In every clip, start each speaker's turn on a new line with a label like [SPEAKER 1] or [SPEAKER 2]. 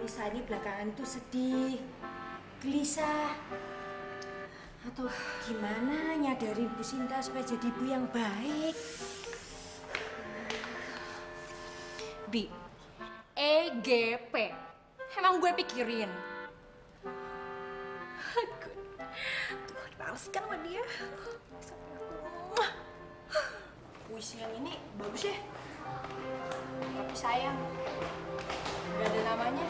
[SPEAKER 1] Lisa ini belakangan tuh sedih, gelisah. Atau gimana nyadarin Bu Sinta supaya jadi ibu yang baik.
[SPEAKER 2] Bi, EGP. Emang gue pikirin. Tuh, males kan sama dia.
[SPEAKER 3] Puisi yang ini bagus ya. Tapi sayang, gak ada namanya.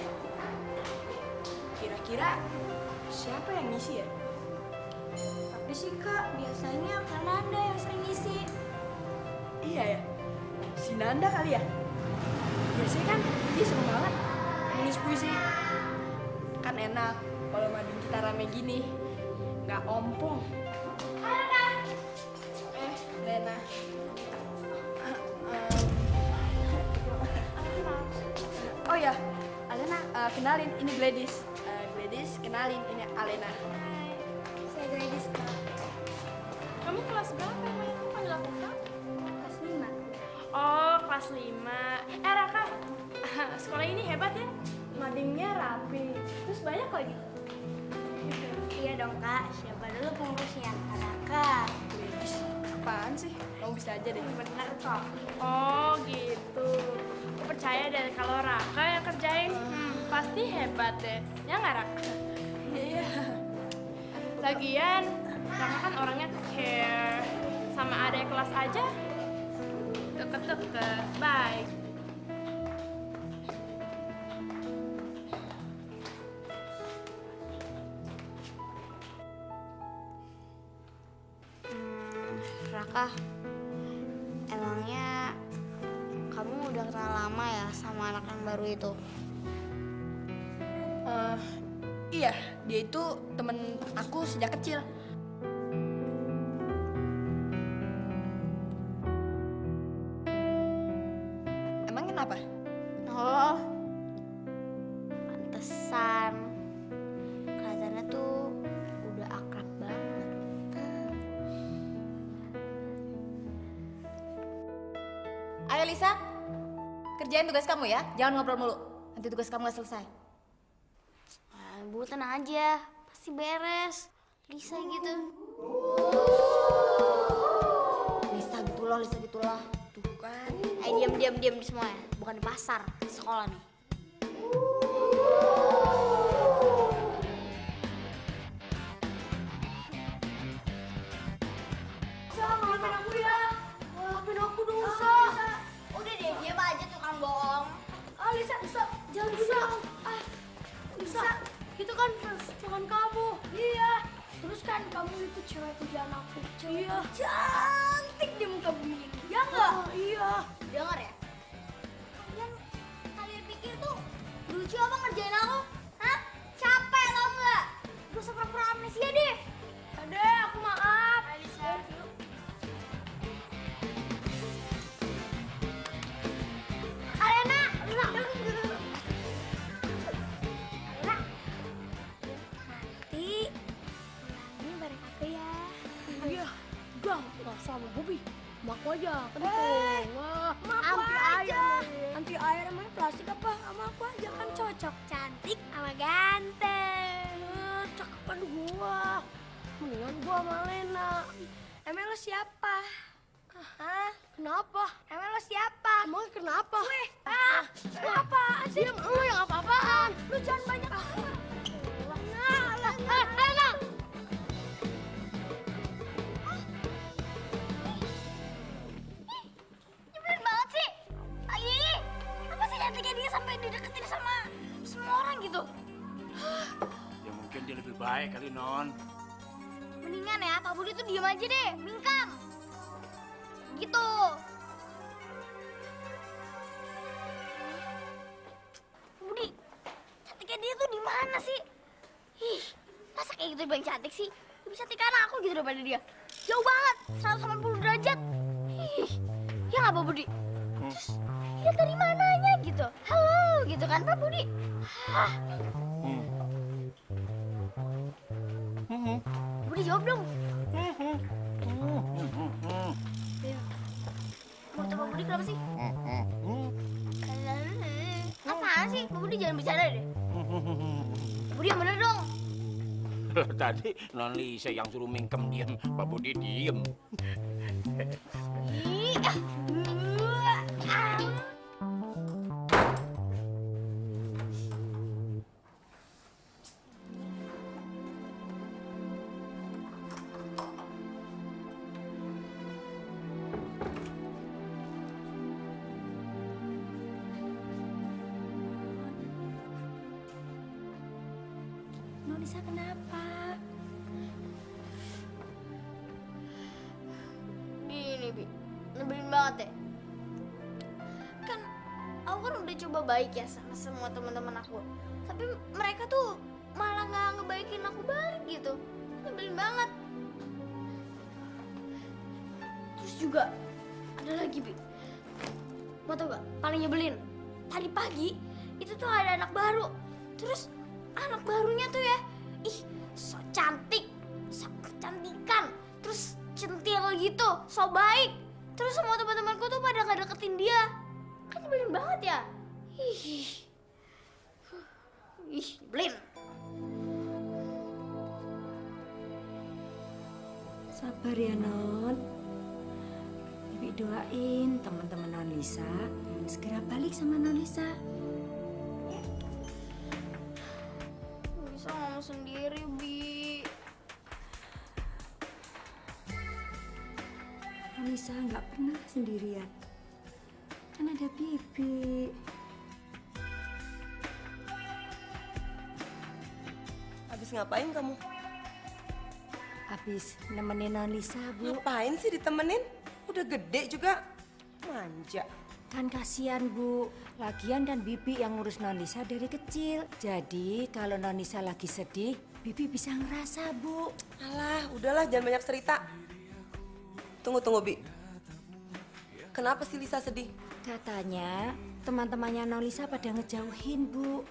[SPEAKER 3] Kira-kira siapa yang ngisi ya?
[SPEAKER 4] Tapi sih Kak, biasanya Kak Nanda yang sering ngisi.
[SPEAKER 3] Iya ya, si Nanda kali ya? Biasanya kan dia seneng banget nulis puisi. Kan enak kalau mading kita rame gini, nggak ompong. Lena. Oh ya, Alena, kenalin ini Gladys. Gladys, kenalin ini Alena.
[SPEAKER 4] Hai, saya Gladys Kak.
[SPEAKER 5] Kamu kelas berapa emang? Kok panggil aku Kak?
[SPEAKER 4] Kelas 5.
[SPEAKER 5] Oh, kelas 5. Raka, sekolah ini hebat ya? Madingnya rapi, terus banyak lagi.
[SPEAKER 4] Iya dong Kak, siapa dulu pengurusnya? Raka.
[SPEAKER 3] Gladys, apaan sih? Kamu bisa aja deh.
[SPEAKER 5] Bener kok. Oh gitu. Aku percaya deh kalau Raka yang kerjain, pasti hebat deh. Ya nggak Raka?
[SPEAKER 3] Iya.
[SPEAKER 5] Lagian, Raka kan orangnya care. Sama adik kelas aja, deket-deket, baik.
[SPEAKER 4] Raka, emangnya kamu udah kenal lama ya sama anak yang baru itu?
[SPEAKER 3] Iya, dia itu temen aku sejak kecil. Emang kenapa?
[SPEAKER 4] Oh, pantesan. Kelihatannya tuh udah akrab banget.
[SPEAKER 2] Ayo Lisa, kerjain tugas kamu ya. Jangan ngobrol mulu. Nanti tugas kamu gak selesai.
[SPEAKER 4] Bu tenang aja, pasti beres. Lisa gitu.
[SPEAKER 2] Lisa gitu loh, Lisa gitu loh.
[SPEAKER 3] Tuh kan.
[SPEAKER 4] Diam semua ya. Bukan di pasar, di sekolah nih.
[SPEAKER 5] Maafin aku ya. Maafin aku dong, Sa.
[SPEAKER 4] Udah deh, diam aja tukang bohong.
[SPEAKER 5] Lisa, jangan gitu. Lisa, itu kan bukan kamu. Iya. Terus kan kamu itu cewek pujian aku. Iya.
[SPEAKER 4] Cantik di muka bumi ini. Ya nggak?
[SPEAKER 5] Iya.
[SPEAKER 4] Dengar ya? Kalian pikir tuh lucu apa ngerjain aku? Hah? Capek tau nggak? Gak usah pura-pura amnesia deh.
[SPEAKER 5] Adek, aku maaf. Lisa.
[SPEAKER 4] Alena. Nanti ini bareng aku ya.
[SPEAKER 5] Iya. Enggak sama Bobby. Sama aku aja. Kan sama
[SPEAKER 4] aku aja.
[SPEAKER 5] Nanti air emang plastik apa? Sama aku aja kan cocok.
[SPEAKER 4] Cantik sama ganteng.
[SPEAKER 5] Cakepan gua. Mendingan gua sama Lena. Emang lo siapa? Hah? Kenapa? Emang lo siapa? Emang kenapa? Lo apaan sih? Lo yang apa-apaan? Lo jangan banyak Lena!
[SPEAKER 4] Nyebelin banget sih. Ih, apa sih cantiknya dia sampai dideketin sama semua orang gitu?
[SPEAKER 6] Ya mungkin dia lebih baik kali, Non.
[SPEAKER 4] Mendingan ya, Pak Budi tuh diem aja deh, mingkam. Gitu. Budi, cantiknya dia tuh di mana sih? Ih, masa kayak gitu dibilang cantik sih? Lebih cantik kan aku gitu daripada dia. Jauh banget, 180 derajat. Ih, ya nggak Pak Budi? Terus lihat dari mananya gitu. Halo gitu kan Pak Budi? Hah. Budi jawab dong. Menurut Pak Budi kenapa sih? Apaan sih? Pak Budi jangan bercanda deh. Pak Budi yang bener dong.
[SPEAKER 6] Lah tadi non Lisa yang suruh mingkem diem, Pak Budi diem.
[SPEAKER 4] Ih,
[SPEAKER 1] Nolisa kenapa?
[SPEAKER 4] Gini, Bi. Nyebelin banget deh. Kan aku kan udah coba baik ya sama semua teman-teman aku. Tapi mereka tuh malah nggak ngebaikin aku balik gitu. Nyebelin banget. Terus juga ada lagi, Bi. Mau tau gak? Paling nyebelin. Tadi pagi itu tuh ada anak baru. Terus anak barunya tuh ya, ih, so cantik, so kecantikan, terus centil gitu, so baik. Terus semua teman-temanku tuh pada nggak deketin dia. Kan nyebelin banget ya. Ih, nyebelin.
[SPEAKER 1] Sabar ya Non. Bibi doain teman-teman Nolisa segera balik sama Nolisa.
[SPEAKER 4] Bisa ngomong sendiri, Bi.
[SPEAKER 1] Nolisa nggak pernah sendirian. Kan ada Bibi.
[SPEAKER 7] Habis ngapain kamu?
[SPEAKER 1] Habis nemenin Nolisa, Bu.
[SPEAKER 7] Ngapain sih ditemenin? Udah gede juga. Manja.
[SPEAKER 1] Kan kasihan, Bu. Lagian kan Bibi yang ngurus Nolisa dari kecil. Jadi kalau Nolisa lagi sedih, Bibi bisa ngerasa, Bu.
[SPEAKER 7] Alah, udahlah jangan banyak cerita. Tunggu, Bi. Kenapa sih Lisa sedih?
[SPEAKER 1] Katanya teman-temannya Nolisa pada ngejauhin, Bu.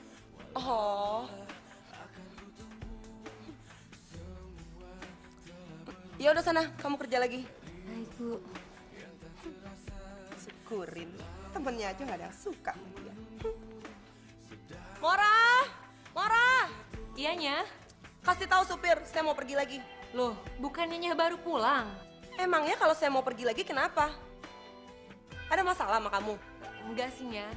[SPEAKER 7] Oh. Ya udah sana, kamu kerja lagi.
[SPEAKER 1] Baik, Bu.
[SPEAKER 7] Syukurin, temennya aja nggak ada yang suka sama dia. Mora, Mora,
[SPEAKER 8] Iyanya.
[SPEAKER 7] kasih tahu supir, saya mau pergi lagi.
[SPEAKER 8] Loh, bukannya Nyah baru pulang?
[SPEAKER 7] Emangnya kalau saya mau pergi lagi kenapa? Ada masalah sama kamu?
[SPEAKER 8] Enggak sih, Nyah.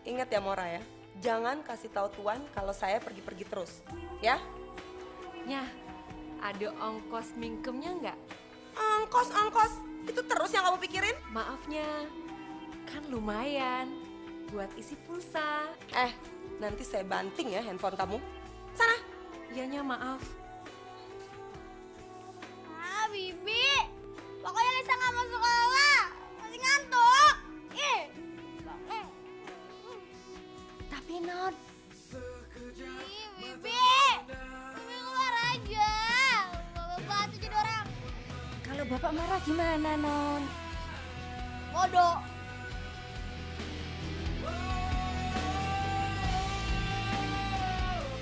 [SPEAKER 7] Ingat ya Mora ya, jangan kasih tahu Tuan kalau saya pergi-pergi terus, ya?
[SPEAKER 8] Nyah, ada ongkos mingkemnya nggak?
[SPEAKER 7] Ongkos, itu terus yang kamu pikirin?
[SPEAKER 8] Maafnya, kan lumayan buat isi pulsa.
[SPEAKER 7] Nanti saya banting ya handphone kamu. Sana.
[SPEAKER 8] Iyanya maaf.
[SPEAKER 4] Bibi, pokoknya Lisa nggak mau sekolah. Masih ngantuk. Ih.
[SPEAKER 1] Tapi Non,
[SPEAKER 4] Bibi keluar aja. Bapak tuh jadi orang
[SPEAKER 1] kalau Bapak marah gimana, Non?
[SPEAKER 4] bodoh.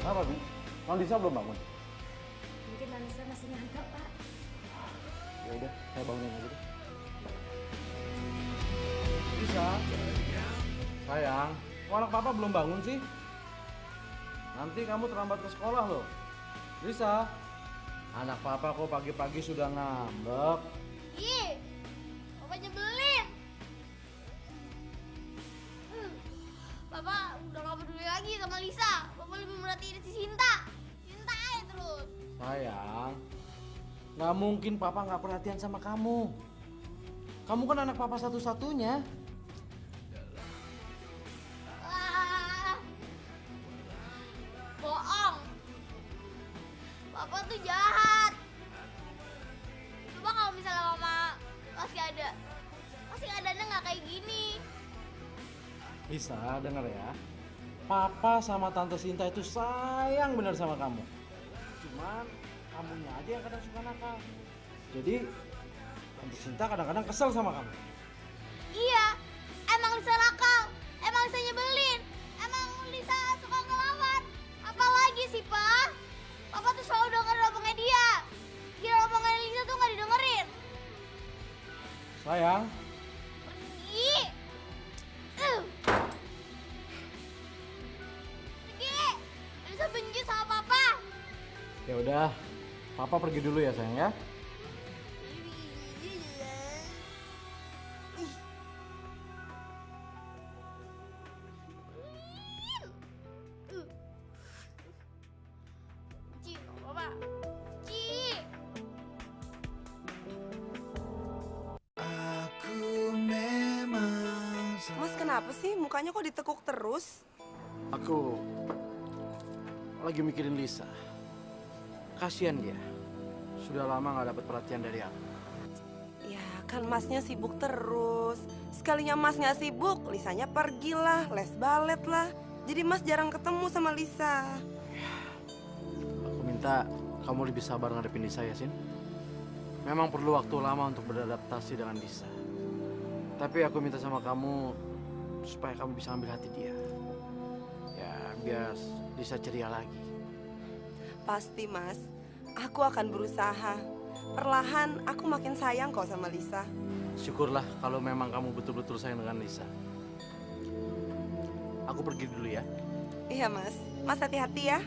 [SPEAKER 9] Apa, Bi? Nolisa belum bangun?
[SPEAKER 1] Mungkin Nolisa masih ngantuk, Pak.
[SPEAKER 9] Ya udah, saya bangunin aja deh. Bisa. Sayang, kok anak papa belum bangun sih? Nanti kamu terlambat ke sekolah loh. Lisa, anak papa kok pagi-pagi sudah ngambek.
[SPEAKER 4] Ih, Bapak nyebelin. Bapak udah gak peduli lagi sama Lisa. Bapak lebih merhatiin si Sinta. Sinta aja terus.
[SPEAKER 9] Sayang, nggak mungkin papa nggak perhatian sama kamu. Kamu kan anak papa satu-satunya.
[SPEAKER 4] Bohong. Bapak tuh jahat. Coba kalau misalnya mama masih ada keadaannya nggak kayak gini.
[SPEAKER 9] Lisa, denger ya. Papa sama Tante Sinta itu sayang bener sama kamu. Cuman kamunya aja yang kadang suka nakal. Jadi Tante Sinta kadang-kadang kesel sama kamu.
[SPEAKER 4] Iya, emang Lisa nakal, emang Lisa nyebelin, emang Lisa suka ngelawan. Apalagi sih, Pak? Papa tuh selalu denger omongnya dia. Kira omongan Lisa tuh nggak didengerin.
[SPEAKER 9] Sayang,
[SPEAKER 4] Pergi.
[SPEAKER 9] udah, Papa pergi dulu ya sayang ya.
[SPEAKER 4] Ci, Papa. Ci.
[SPEAKER 7] Mas kenapa sih mukanya kok ditekuk terus?
[SPEAKER 9] Aku lagi mikirin Lisa. Kasian dia. Sudah lama gak dapat perhatian dari aku.
[SPEAKER 7] Ya kan masnya sibuk terus. Sekalinya mas nggak sibuk, Lisanya pergilah, les balet lah. Jadi mas jarang ketemu sama Lisa.
[SPEAKER 9] Aku minta kamu lebih sabar ngadepin Lisa ya, Sin. Memang perlu waktu lama untuk beradaptasi dengan Lisa. Tapi aku minta sama kamu supaya kamu bisa ambil hati dia. Ya, biar Lisa ceria lagi.
[SPEAKER 7] Pasti mas, aku akan berusaha. Perlahan aku makin sayang kok sama Lisa.
[SPEAKER 9] Syukurlah kalau memang kamu betul-betul sayang dengan Lisa. Aku pergi dulu ya.
[SPEAKER 7] Iya mas, mas hati-hati ya.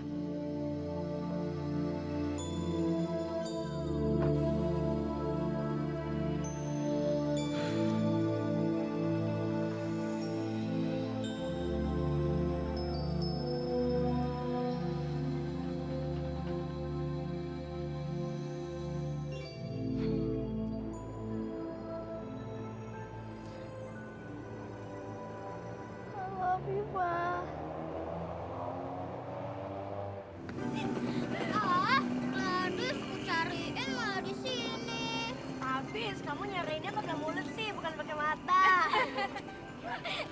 [SPEAKER 4] Gladys, ku cariin malah di sini.
[SPEAKER 5] Habis, kamu nyariinnya pakai mulut sih, bukan pakai mata.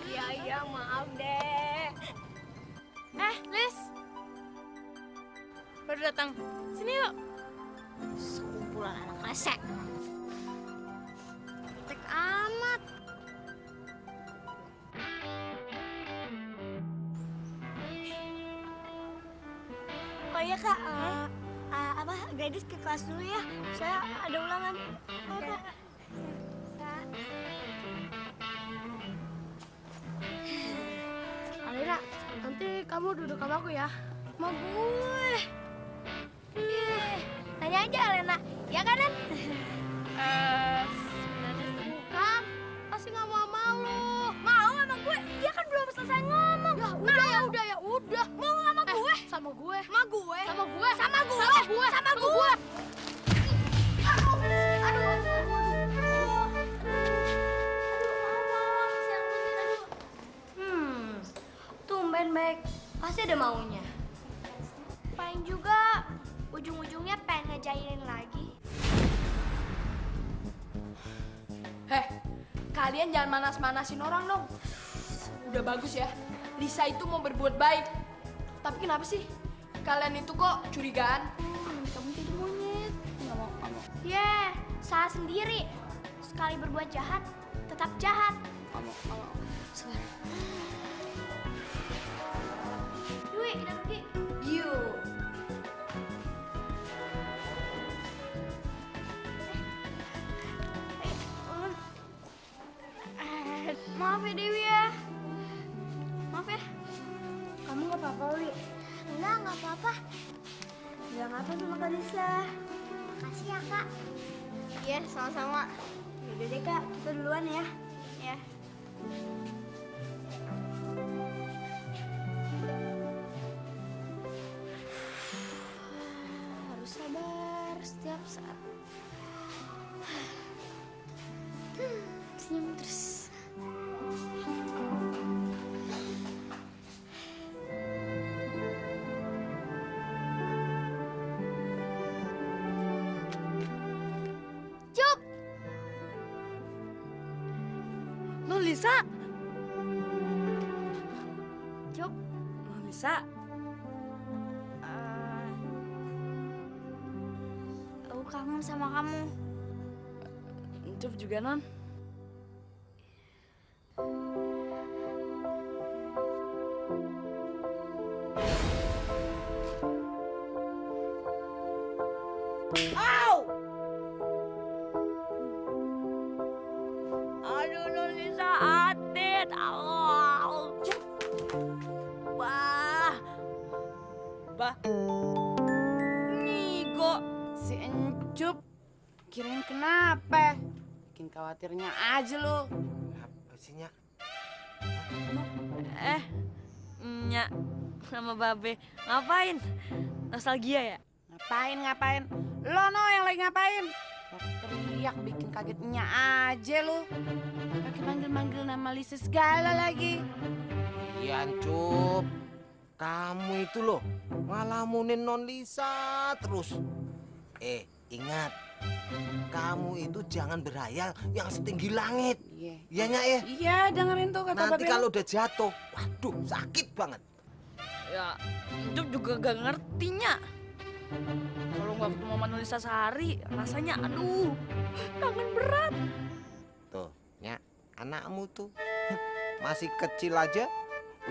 [SPEAKER 5] Iya, maaf deh.
[SPEAKER 2] Liz. Baru datang. Sini yuk.
[SPEAKER 4] Sekumpulan anak resek. Tek amat.
[SPEAKER 5] Oh iya kak, Gadis ke kelas dulu ya. Saya ada ulangan. Kak. Alina, nanti kamu duduk sama aku ya.
[SPEAKER 4] Sama gue. Nanya aja Alena, ya kan Nen?
[SPEAKER 5] Sebenarnya bukan. Pasti nggak mau sama lu.
[SPEAKER 4] Mau sama gue? Dia kan belum selesai ngomong.
[SPEAKER 5] Ya udah.
[SPEAKER 4] Mau sama gue?
[SPEAKER 5] Sama gue.
[SPEAKER 4] Sama gue?
[SPEAKER 5] Sama gue.
[SPEAKER 4] Sama gue?
[SPEAKER 5] Sama gue.
[SPEAKER 4] Sama gue?
[SPEAKER 5] Tumben baik. Pasti ada maunya.
[SPEAKER 4] Paling juga ujung-ujungnya pengen ngejailin lagi.
[SPEAKER 3] Heh, kalian jangan manas-manasin orang dong. Udah bagus ya, Lisa itu mau berbuat baik. Tapi kenapa sih kalian itu kok curigaan?
[SPEAKER 4] Kamu jadi monyet. Nggak mau. Salah sendiri. Sekali berbuat jahat, tetap jahat. Sabar. Dwi, kita pergi.
[SPEAKER 3] Yuk.
[SPEAKER 4] Maaf ya Dewi ya. Maaf ya.
[SPEAKER 5] Kamu nggak apa-apa, Wi?
[SPEAKER 4] Nggak apa-apa.
[SPEAKER 5] Bilang apa sama Kak Lisa?
[SPEAKER 4] Makasih ya Kak. Iya, sama-sama.
[SPEAKER 5] Yaudah deh Kak, kita duluan ya.
[SPEAKER 4] Ya. Harus sabar setiap saat. Senyum terus. Cup.
[SPEAKER 5] Non Lisa.
[SPEAKER 4] Cup.
[SPEAKER 5] Non Lisa.
[SPEAKER 4] Aku kangen sama kamu.
[SPEAKER 3] Cup juga non.
[SPEAKER 5] Aduh, Non Lisa adit. Bah. Nih.
[SPEAKER 10] kenapa? Bikin khawatirnya aja lo.
[SPEAKER 11] Apa sih, Nyak?
[SPEAKER 5] Nyak sama Babe ngapain? Nostalgia ya?
[SPEAKER 10] Ngapain? Lo no yang lagi ngapain? Teriak bikin kagetnya aja lo. Pakai manggil-manggil nama Lisa segala lagi.
[SPEAKER 11] Iya, Cup. Kamu itu loh ngalamunin Non Lisa terus. Ingat. Kamu itu jangan berhayal yang setinggi langit. Iya, Nyak ya?
[SPEAKER 10] Iya, dengerin tuh kata
[SPEAKER 11] Nanti
[SPEAKER 10] Babe.
[SPEAKER 11] kalau udah jatuh, waduh sakit banget.
[SPEAKER 5] Ya, Cup juga gak ngertinya. Kalau nggak ketemu sama Nolisa sehari, rasanya aduh, kangen berat.
[SPEAKER 11] Tuh, Nyak, anakmu tuh masih kecil aja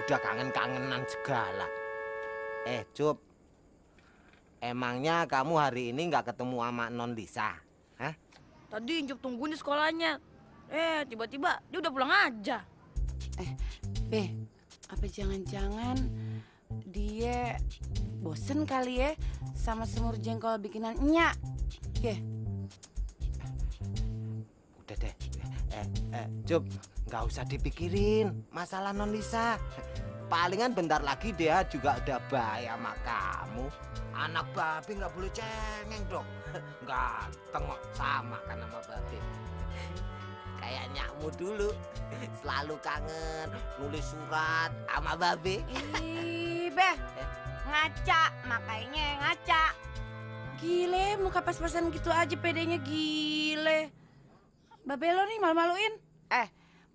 [SPEAKER 11] udah kangen-kangenan segala. Cup, emangnya kamu hari ini nggak ketemu sama Non Lisa? Hah?
[SPEAKER 5] Tadi Cup tungguin di sekolahnya. Tiba-tiba dia udah pulang aja.
[SPEAKER 10] Be, apa jangan-jangan dia bosen kali ya sama semur jengkol bikinan Nyak?
[SPEAKER 11] Udah deh. Cup, nggak usah dipikirin masalah Non Lisa. Palingan bentar lagi dia juga udah baik sama kamu. Anak Babe nggak boleh cengeng dong. Ganteng kok, sama kan sama Babe. Kayak Nyakmu dulu, selalu kangen nulis surat sama Babe.
[SPEAKER 10] Ih, Be, ngaca, makanya ngaca. Gile, muka pas-pasan gitu aja pedenya gile. Babe lo nih malu-maluin.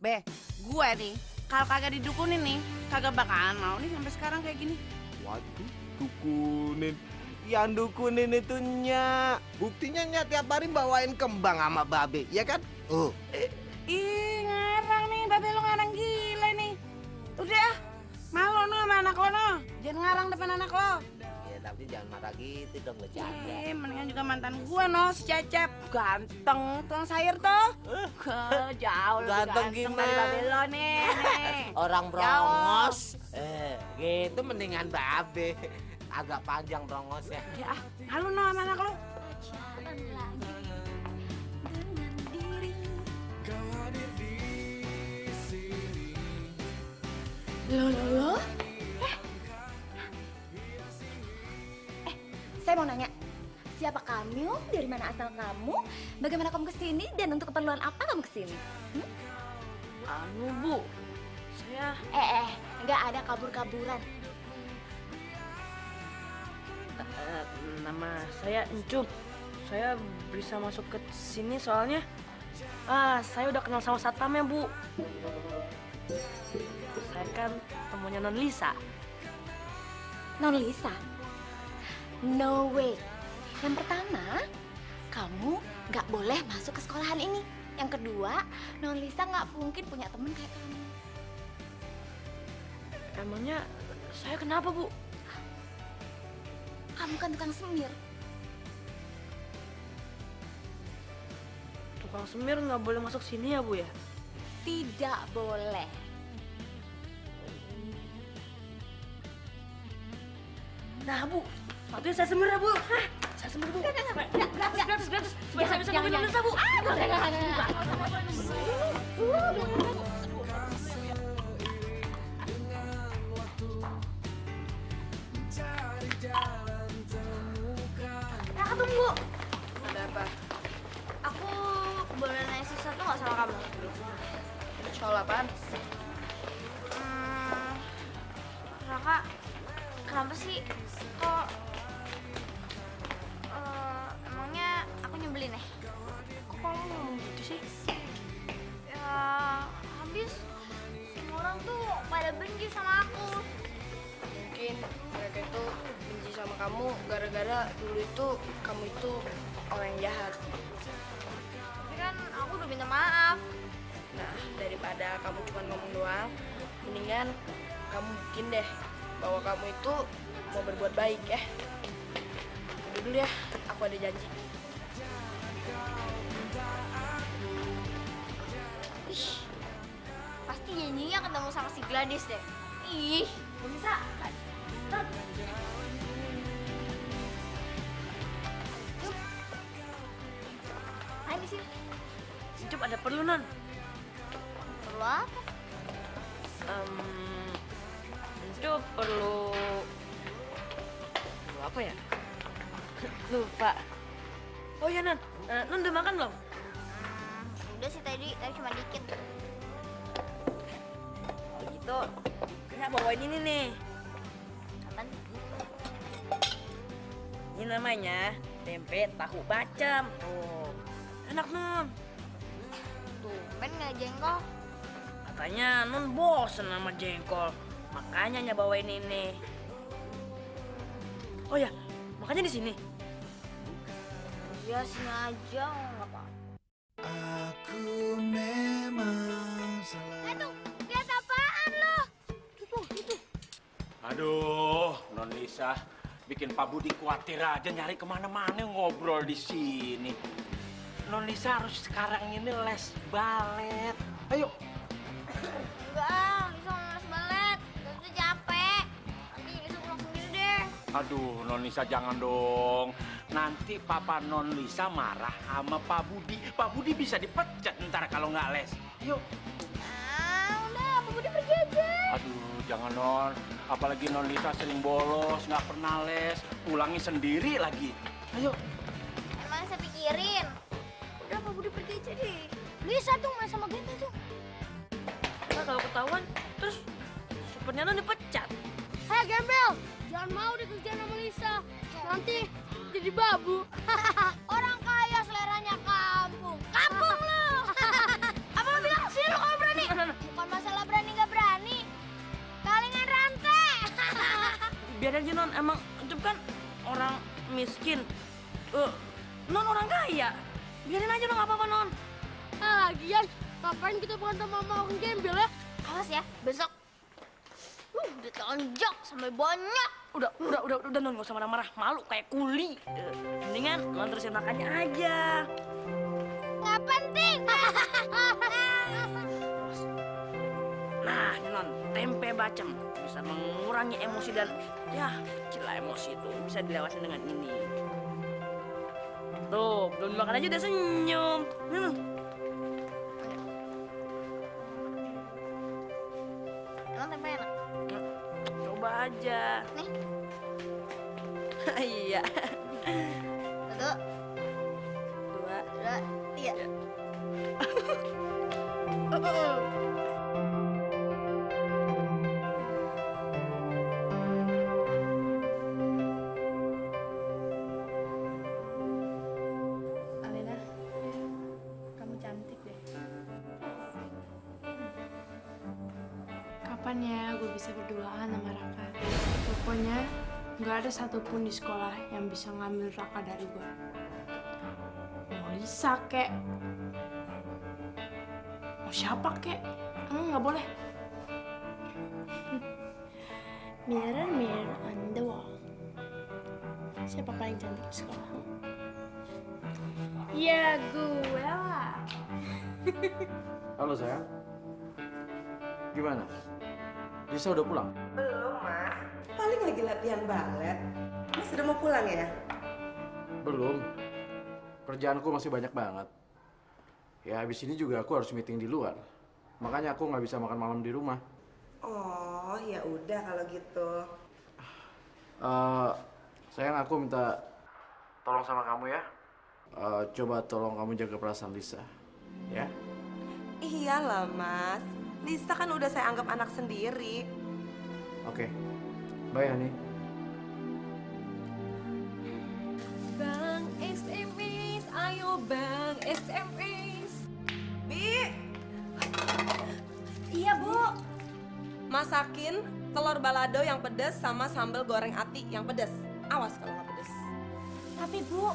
[SPEAKER 10] Be, gue nih, kalau kagak didukunin nih, kagak bakalan mau nih sampai sekarang kayak gini.
[SPEAKER 11] Waduh, dukunin. Yang dukunin itu Nyak. Buktinya Nyak tiap hari bawain kembang sama Babe, ya kan?
[SPEAKER 10] Ih, ngarang nih, Babe lo ngarang gile nih. Udah, malu no sama anak lo no. Jangan ngarang depan anak lo.
[SPEAKER 11] Ya tapi jangan marah gitu dong, bercanda.
[SPEAKER 10] Mendingan juga mantan gua no, si Cecep. Ganteng, tukang sayur tuh. Jauh lebih
[SPEAKER 11] Ganteng
[SPEAKER 10] dari
[SPEAKER 11] gimana?
[SPEAKER 10] Babe lo nih.
[SPEAKER 11] Orang brongos. Gitu mendingan Babe. Agak panjang brongosnya.
[SPEAKER 10] Ya, malu no sama anak lo.
[SPEAKER 2] Loh? Saya mau nanya, siapa kamu? Dari mana asal kamu? Bagaimana kamu kesini? Dan untuk keperluan apa kamu kesini?
[SPEAKER 5] Bu, saya...
[SPEAKER 2] Nggak ada kabur-kaburan.
[SPEAKER 5] Nama saya Encup. Saya bisa masuk ke sini soalnya saya udah kenal sama satpamnya, Bu. Saya kan temunya Non Lisa.
[SPEAKER 2] Non Lisa? No way. Yang pertama, kamu nggak boleh masuk ke sekolahan ini. Yang kedua, Non Lisa nggak mungkin punya temen kayak kamu.
[SPEAKER 5] Emangnya saya kenapa, Bu?
[SPEAKER 2] Kamu kan tukang semir.
[SPEAKER 5] Tukang semir nggak boleh masuk sini ya, Bu ya?
[SPEAKER 2] Tidak boleh.
[SPEAKER 5] Nah, Bu, waktunya saya semir ya, Bu. Saya semir, Bu. Gratis. Supaya saya bisa nemuin Non Lisa, Bu.
[SPEAKER 4] Raka, tunggu.
[SPEAKER 3] Ada apa?
[SPEAKER 4] Aku boleh nanya sesuatu nggak sama kamu?
[SPEAKER 3] Soal apaan?
[SPEAKER 4] Raka, kenapa sih kok emangnya aku nyebelin ya?
[SPEAKER 5] Kok kamu ngomong gitu sih?
[SPEAKER 4] Ya habis semua orang tuh pada benci sama aku.
[SPEAKER 3] Mungkin mereka itu benci sama kamu gara-gara dulu itu kamu itu orang yang jahat.
[SPEAKER 4] Tapi kan aku udah minta maaf.
[SPEAKER 3] Nah, daripada kamu cuma ngomong doang, mendingan kamu bikin deh bahwa kamu itu mau berbuat baik ya. Udah dulu ya, aku ada janji.
[SPEAKER 4] Ih, pasti nyanyinya ketemu sama si Gladys deh. Ih, gak bisa. Main sih?
[SPEAKER 5] Cep ada perlu, Non.
[SPEAKER 4] Perlu apa?
[SPEAKER 5] Cep perlu apa ya? Lupa. Oh iya, Non. Non udah makan belum?
[SPEAKER 4] Udah sih tadi cuma dikit.
[SPEAKER 5] Kalau gitu, Nya bawain ini nih.
[SPEAKER 4] Apaan?
[SPEAKER 5] Ini namanya tempe tahu bacem. Tuh, enak, Non.
[SPEAKER 4] Tumben nggak jengkol.
[SPEAKER 5] Katanya Non bosen sama jengkol, makanya Nya bawain ini. Oh ya, makanya di sini.
[SPEAKER 4] Ya sini aja nggak apa.
[SPEAKER 12] Aku memang salah.
[SPEAKER 4] Tuh, lihat apaan lo? Itu.
[SPEAKER 6] Aduh, Non Lisa, bikin Pak Budi khawatir aja nyari kemana-mana ngobrol di sini. Non Lisa harus sekarang ini les balet. Ayo.
[SPEAKER 4] Enggak, Lisa mau les balet. Lisa capek. Nanti Lisa pulang sendiri deh.
[SPEAKER 6] Aduh, Non Lisa jangan dong. Nanti Papa Non Lisa marah sama Pak Budi. Pak Budi bisa dipecat ntar kalau nggak les. Yuk.
[SPEAKER 4] Udah, Pak Budi pergi aja.
[SPEAKER 6] Aduh, jangan Non. Apalagi Non Lisa sering bolos, nggak pernah les. Ulangi sendiri lagi. Ayo.
[SPEAKER 4] Emang saya pikirin. Udah, Pak Budi pergi aja deh. Lisa tuh main sama Gembel tuh.
[SPEAKER 5] Nah, kalau ketahuan, terus supernya Non dipecat. Hei Gembel, jangan mau dikerjain sama Lisa. Nanti jadi babu.
[SPEAKER 4] Orang kaya seleranya kampung. Kampung lu. Apa lo bilang sih lu kalau berani? Bukan masalah berani nggak berani. Kalingan rantai.
[SPEAKER 5] Biar aja Non, emang Cep kan orang miskin. Non orang kaya. Biarin aja dong, nggak apa-apa Non.
[SPEAKER 4] Lagian, ngapain kita berantem sama orang Gembel ya? Awas ya, besok. Ditonjok sampai banyak.
[SPEAKER 5] Udah Non, nggak usah marah-marah. Malu kayak kuli. Mendingan Non terusin makannya aja.
[SPEAKER 4] Nggak penting.
[SPEAKER 5] Nah, ini Non, tempe bacem bisa mengurangi emosi dan ya celah emosi itu bisa dilewatin dengan ini. Tuh, belum makan aja udah senyum. Non.
[SPEAKER 4] Emang tempe enak?
[SPEAKER 5] Coba aja.
[SPEAKER 4] Nih.
[SPEAKER 5] Iya.
[SPEAKER 4] 1, 2, 3.
[SPEAKER 3] Alena, kamu cantik deh. Kapan ya gue bisa berduaan sama Raka? Pokoknya nggak ada satupun di sekolah yang bisa ngambil Raka dari gue. Mau Lisa kek, mau siapa kek, nggak boleh. Mirror, mirror on the wall. Siapa paling cantik di sekolah? Ya gue lah.
[SPEAKER 9] Halo sayang. Gimana? Lisa udah pulang?
[SPEAKER 7] Belum, Mas. Paling lagi latihan balet. Mas sudah mau pulang ya?
[SPEAKER 9] Belum. Kerjaanku masih banyak banget. Ya habis ini juga aku harus meeting di luar. Makanya aku nggak bisa makan malam di rumah.
[SPEAKER 7] Oh, ya udah kalau gitu.
[SPEAKER 9] Sayang, aku minta tolong sama kamu ya. Coba tolong kamu jaga perasaan Lisa, ya?
[SPEAKER 7] Iyalah, Mas. Lisa kan udah saya anggap anak sendiri.
[SPEAKER 9] Oke. Bye, Hani.
[SPEAKER 8] Bang SMS, ayo Bang SMS.
[SPEAKER 7] Bi,
[SPEAKER 1] Iya, Bu.
[SPEAKER 7] masakin telur balado yang pedas sama sambal goreng ati yang pedas. Awas kalau nggak pedas.
[SPEAKER 1] Tapi, Bu,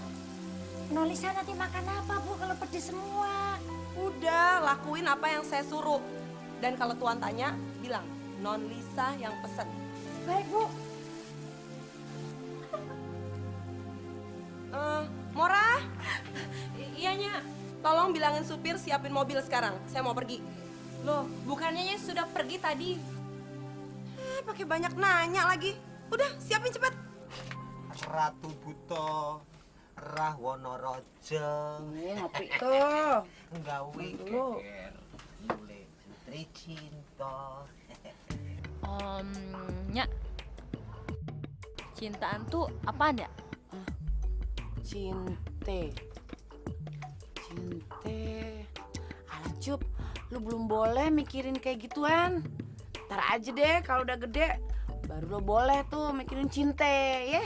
[SPEAKER 1] Non Lisa nanti makan apa, Bu, kalau pedes semua?
[SPEAKER 7] Udah, lakuin apa yang saya suruh. Dan kalau Tuan tanya, bilang, Non Lisa yang pesen.
[SPEAKER 1] Baik, Bu.
[SPEAKER 7] Mora,
[SPEAKER 8] Iyanya,
[SPEAKER 7] tolong bilangin supir siapin mobil sekarang. Saya mau pergi.
[SPEAKER 8] loh bukannya sudah pergi tadi.
[SPEAKER 7] Pakai banyak nanya lagi. Udah, siapin cepet.
[SPEAKER 11] Ratu Buto, daerah Wonorojo.
[SPEAKER 10] Ngopi tuh.
[SPEAKER 11] Nggawe
[SPEAKER 10] Dulu.
[SPEAKER 11] geger. Mulai Putri Cinta.
[SPEAKER 3] Nyak. Cintaan tuh apaan ya?
[SPEAKER 10] Cinte. Alah Cup, lu belum boleh mikirin kayak gituan. Ntar aja deh kalau udah gede, baru lo boleh tuh mikirin cinte, ya.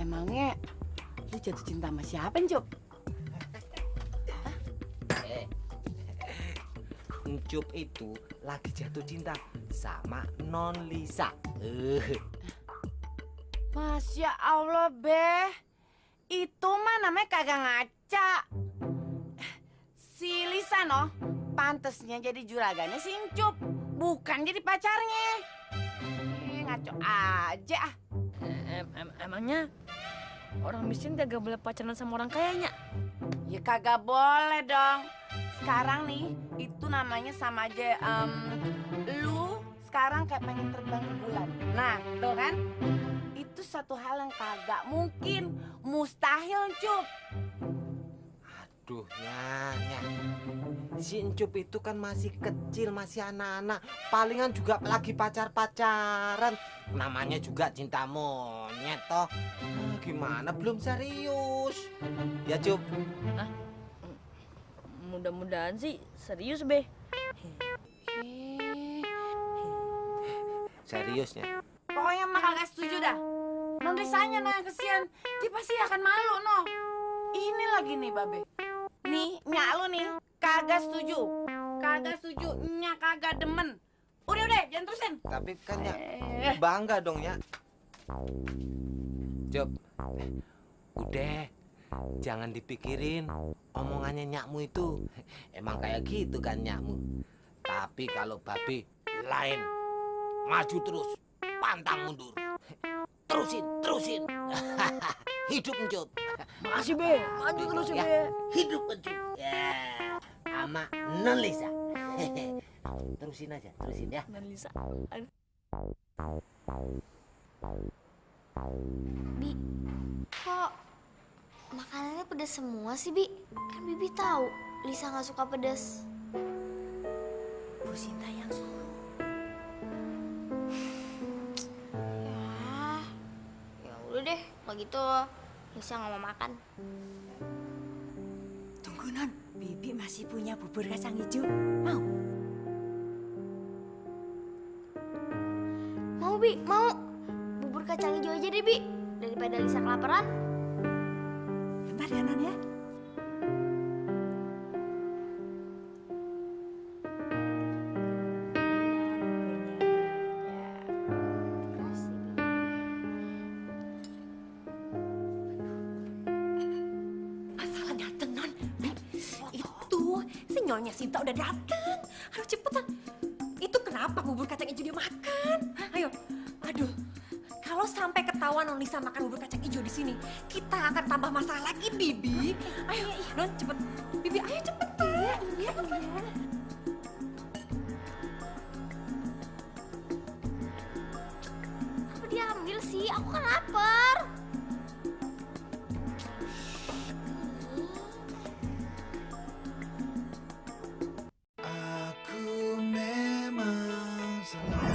[SPEAKER 10] Emangnya lu jatuh cinta sama siapa, Cup?
[SPEAKER 11] Encup itu lagi jatuh cinta sama Non Lisa.
[SPEAKER 10] Masya Allah, Beh. Itu mah namanya kagak ngaca. Si Lisa, noh, pantesnya jadi juragannya si Encup, bukan jadi pacarnya. Ngaco aja.
[SPEAKER 3] Emangnya orang miskin kagak boleh pacaran sama orang kayanya?
[SPEAKER 10] Ya kagak boleh dong. Sekarang nih, itu namanya sama aja, lu sekarang kayak pengen terbang ke bulan. Nah, tuh kan? Itu satu hal yang kagak mungkin, mustahil, Cup.
[SPEAKER 11] Aduh, Nya. Si Encup itu kan masih kecil, masih anak-anak. Palingan juga lagi pacar-pacaran. Namanya juga cinta monyet, toh. Gimana, belum serius. Ya, Cup?
[SPEAKER 3] Hah? Mudah-mudahan sih serius, Be.
[SPEAKER 11] Seriusnya?
[SPEAKER 10] Pokoknya mah kagak setuju dah. Non Risanya no yang kesian. Dia pasti akan malu, no. Ini lagi nih, Babe. Nih, nyak lu nih, kagak setuju. Kagak setuju, nyak kagak demen. Udah, jangan terusin.
[SPEAKER 11] Tapi kan ya bangga dong ya. Job, udah, jangan dipikirin omongannya nyakmu itu. Emang kayak gitu kan nyakmu. Tapi kalau babi lain, maju terus, pantang mundur. Terusin. Hidup Encup.
[SPEAKER 3] Makasih, Be. Maju terus ya, Be.
[SPEAKER 11] Hidup Encup. Ya, sama Non Lisa. Terusin aja, ya.
[SPEAKER 3] Non Lisa.
[SPEAKER 4] Bi, kok makanannya pedas semua sih, Bi? Kan Bibi tahu Lisa nggak suka pedas.
[SPEAKER 1] Bu Sinta yang suruh.
[SPEAKER 4] Ya udah deh, kalau gitu Lisa nggak mau makan.
[SPEAKER 1] Tunggu, Non. Bibi masih punya bubur kacang hijau. Mau?
[SPEAKER 4] Mau, Bi, mau. Bubur kacang hijau aja deh, Bi. Daripada Lisa kelaparan.
[SPEAKER 1] Bentar ya, Non ya.
[SPEAKER 8] Masalah dateng, Non. Itu si Nyonya Sinta udah dateng. Harus cepetan. Itu kenapa bubur kacang hijau dia makan? Ayo, aduh. Kalau sampai ketahuan Non Lisa makan bubur kacang hijau di sini, kita akan tambah masalah lagi, Bibi. Ayo, Non, cepet. Bibi, ayo cepet. Iya.
[SPEAKER 4] Apa dia ambil sih? Aku kan lapar.
[SPEAKER 12] Aku memang salah.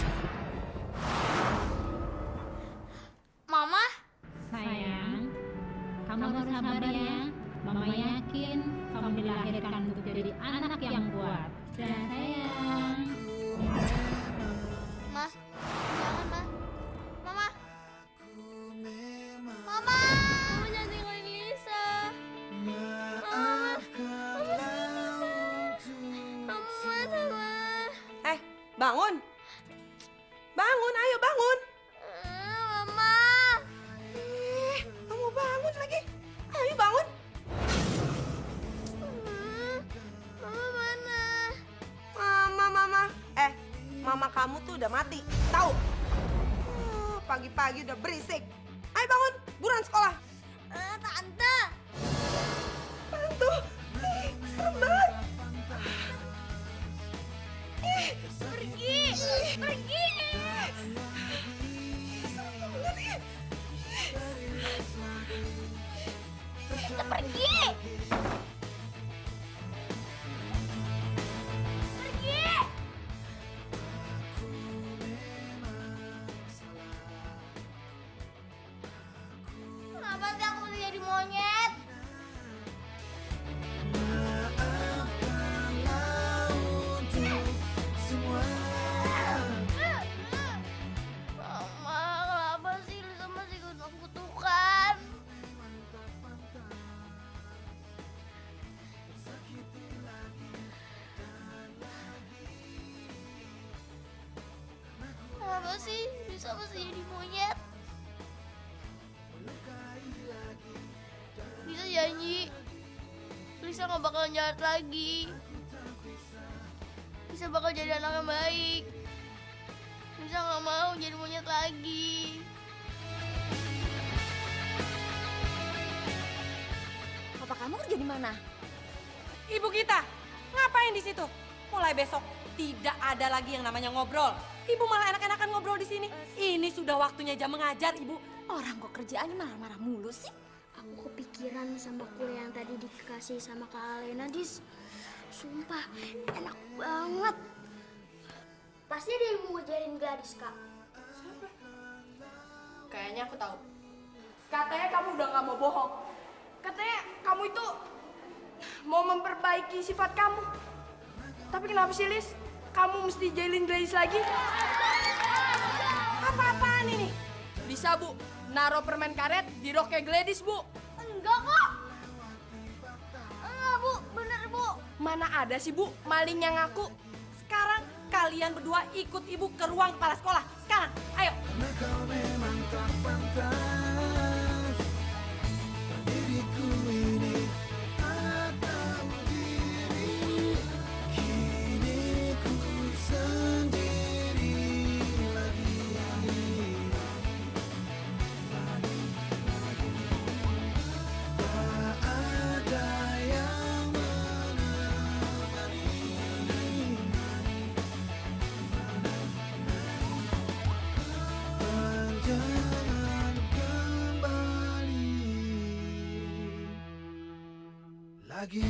[SPEAKER 4] Mama?
[SPEAKER 13] Sayang, kamu harus sabar ya. Mama yakin kamu dilahirkan untuk jadi anak yang kuat. Dan sayang.
[SPEAKER 4] Ma? Jangan, Ma. Mama? Mama! Mama jangan tinggalin Lisa. Mama sama.
[SPEAKER 7] Bangun. Bangun, ayo bangun.
[SPEAKER 4] Mama.
[SPEAKER 7] Kamu bangun lagi. Ayo bangun.
[SPEAKER 4] Mama mana?
[SPEAKER 7] Mama. Mama kamu tuh udah mati. Tahu? Pagi-pagi udah berisik. Ayo bangun, buruan sekolah.
[SPEAKER 4] Tante.
[SPEAKER 7] Tante. Serem banget.
[SPEAKER 4] Pergi. pergi. Pergi. Kenapa sih aku jadi monyet? Mama, kenapa sih Lisa masih kutukan? Kenapa sih Lisa masih jadi monyet? Lisa janji Lisa gak bakal jahat lagi. Lisa bakal jadi anak yang baik. Lisa gak mau jadi monyet lagi.
[SPEAKER 2] Papa kamu kerja di mana?
[SPEAKER 8] Ibu kita, ngapain di situ? Mulai besok tidak ada lagi yang namanya ngobrol. Ibu malah enak-enakan ngobrol di sini. Ini sudah waktunya jam mengajar, Ibu.
[SPEAKER 2] Orang kok kerjaannya marah-marah mulu sih?
[SPEAKER 4] Aku kepikiran sama kue yang tadi dikasih sama Kak Alena, Dis. Sumpah, enak banget. Pasti ada yang mau ngajarin gadis, Kak.
[SPEAKER 3] Kayaknya aku tahu. Katanya kamu udah gak mau bohong. Katanya kamu itu mau memperbaiki sifat kamu. Tapi kenapa sih, Lis? Kamu mesti jahilin Gladys lagi?
[SPEAKER 8] Apa-apaan ini?
[SPEAKER 3] Bisa, Bu. Naruh permen karet di roknya Gladys, Bu.
[SPEAKER 4] Enggak kok. Enggak, Bu. Bener, Bu.
[SPEAKER 3] Mana ada sih, Bu, maling yang ngaku.
[SPEAKER 8] Sekarang kalian berdua ikut Ibu ke ruang kepala sekolah. Sekarang, ayo.
[SPEAKER 12] Karena kau memang tak pantas. Diriku ini tak tahu diri. Kini ku sendiri lagi. Tak ada yang menemani. Jangan kembali lagi.